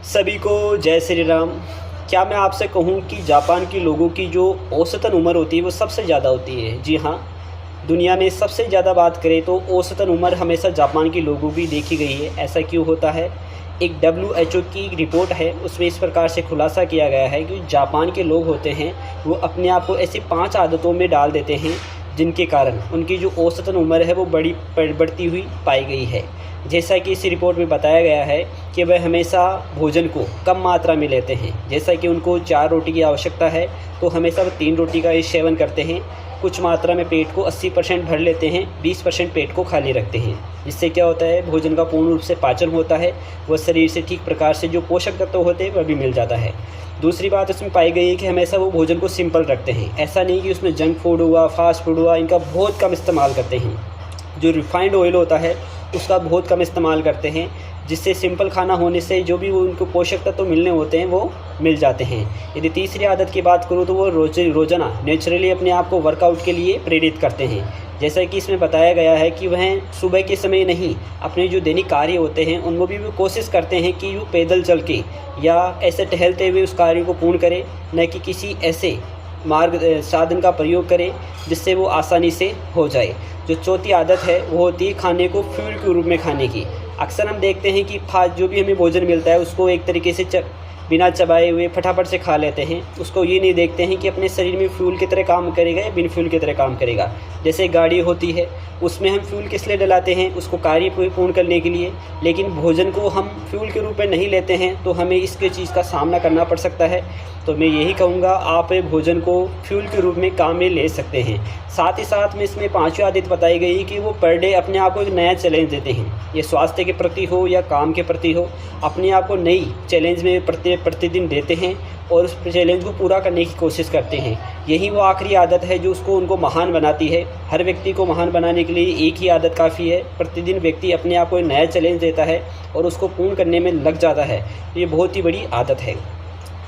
सभी को जय श्री राम। क्या मैं आपसे कहूं कि जापान के लोगों की जो औसतन उम्र होती है वो सबसे ज़्यादा होती है। जी हाँ, दुनिया में सबसे ज़्यादा बात करें तो औसतन उम्र हमेशा जापान के लोगों की देखी गई है। ऐसा क्यों होता है? एक WHO की रिपोर्ट है, उसमें इस प्रकार से खुलासा किया गया है कि जापान के लोग होते हैं वो अपने आप को ऐसी 5 आदतों में डाल देते हैं जिनके कारण उनकी जो औसतन उम्र है वो बढ़ती हुई पाई गई है। जैसा कि इस रिपोर्ट में बताया गया है कि वह हमेशा भोजन को कम मात्रा में लेते हैं। जैसा कि उनको 4 रोटी की आवश्यकता है तो हमेशा वो 3 रोटी का ही सेवन करते हैं। कुछ मात्रा में पेट को 80% भर लेते हैं, 20% पेट को खाली रखते हैं। जिससे क्या होता है, भोजन का पूर्ण रूप से पाचन होता है, वह शरीर से ठीक प्रकार से जो पोषक तत्व होते हैं वह भी मिल जाता है। दूसरी बात इसमें पाई गई है कि हमेशा वो भोजन को सिंपल रखते हैं। ऐसा नहीं कि उसमें जंक फूड हुआ, फास्ट फूड हुआ, इनका बहुत कम इस्तेमाल करते हैं। जो रिफाइंड ऑयल होता है उसका बहुत कम इस्तेमाल करते हैं, जिससे सिंपल खाना होने से जो भी वो उनको पोषक तत्व मिलने होते हैं वो मिल जाते हैं। यदि तीसरी आदत की बात करूँ तो वो रोज़ाना नेचुरली अपने आप को वर्कआउट के लिए प्रेरित करते हैं। जैसा कि इसमें बताया गया है कि वह सुबह के समय नहीं, अपने जो दैनिक कार्य होते हैं उनको भी वो कोशिश करते हैं कि वो पैदल चल के या ऐसे टहलते हुए उस कार्य को पूर्ण करें, न कि किसी ऐसे मार्ग साधन का प्रयोग करें जिससे वो आसानी से हो जाए। जो चौथी आदत है वो होती है खाने को फ्यूल के रूप में खाने की। अक्सर हम देखते हैं कि जो भी हमें भोजन मिलता है उसको एक तरीके से बिना चबाए हुए फटाफट से खा लेते हैं। उसको ये नहीं देखते हैं कि अपने शरीर में फ्यूल की तरह काम करेगा या बिन फ्यूल की तरह काम करेगा। जैसे गाड़ी होती है उसमें हम फ्यूल किस लिए डलाते हैं? उसको कार्य पूर्ण करने के लिए। लेकिन भोजन को हम फ्यूल के रूप में नहीं लेते हैं तो हमें इसके चीज़ का सामना करना पड़ सकता है। तो मैं यही कहूँगा, आप भोजन को फ्यूल के रूप में काम में ले सकते हैं। साथ ही साथ में इसमें 5वीं आदत बताई गई कि वो पर डे अपने आप को एक नया चैलेंज देते हैं। ये स्वास्थ्य के प्रति हो या काम के प्रति हो, अपने आप को नई चैलेंज में प्रतिदिन देते हैं और उस चैलेंज को पूरा करने की कोशिश करते हैं। यही वो आखिरी आदत है जो उनको महान बनाती है। हर व्यक्ति को महान बनाने के लिए एक ही आदत काफ़ी है। प्रतिदिन व्यक्ति अपने आप को एक नया चैलेंज देता है और उसको पूर्ण करने में लग जाता है। ये बहुत ही बड़ी आदत है।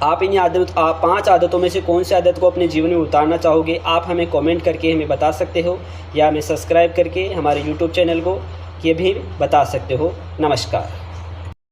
आप 5 आदतों में से कौन सी आदत को अपने जीवन में उतारना चाहोगे? आप हमें कमेंट करके हमें बता सकते हो या हमें सब्सक्राइब करके हमारे YouTube चैनल को ये भी बता सकते हो। नमस्कार।